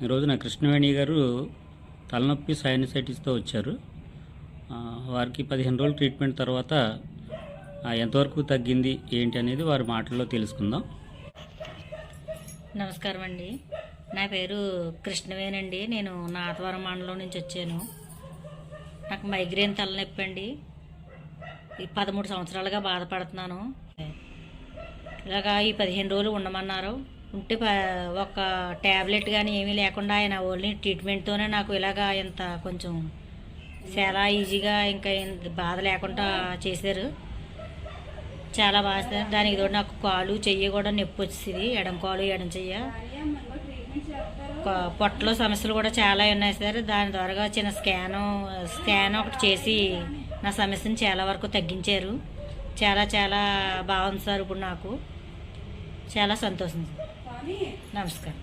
ఈరోజు నా కృష్ణవేణి గారు తలనొప్పి సైనసైటిస్తో వచ్చారు. వారికి 15 రోజులు ట్రీట్మెంట్ తర్వాత ఎంతవరకు తగ్గింది ఏంటి అనేది వారి మాటల్లో తెలుసుకుందాం. నమస్కారం అండి. నా పేరు కృష్ణవేణి. నేను నాతవరం మండలం నుంచి వచ్చాను. నాకు మైగ్రేన్ తలనొప్పి అండి. ఈ 13 సంవత్సరాలుగా బాధపడుతున్నాను. ఇలాగా ఈ 15 రోజులు ఉండమన్నారు. ఉంటే ఒక ట్యాబ్లెట్ కానీ ఏమీ లేకుండా ఆయన ఓన్లీ ట్రీట్మెంట్తోనే నాకు ఇలాగా ఇంత కొంచెం చాలా ఈజీగా ఇంకా బాధ లేకుండా చేశారు. చాలా బాగా. దానికి తోడు నాకు కాలు చెయ్యి కూడా నొప్పి వచ్చేది. ఎడం కాలు ఎడం చెయ్య, పొట్టలో సమస్యలు కూడా చాలా ఉన్నాయి సార్. దాని ద్వారా చిన్న స్కాన్ ఒకటి చేసి నా సమస్యను చాలా వరకు తగ్గించారు. చాలా చాలా బాగుంది సార్. ఇప్పుడు నాకు చాలా సంతోషం సార్. నమస్కారం.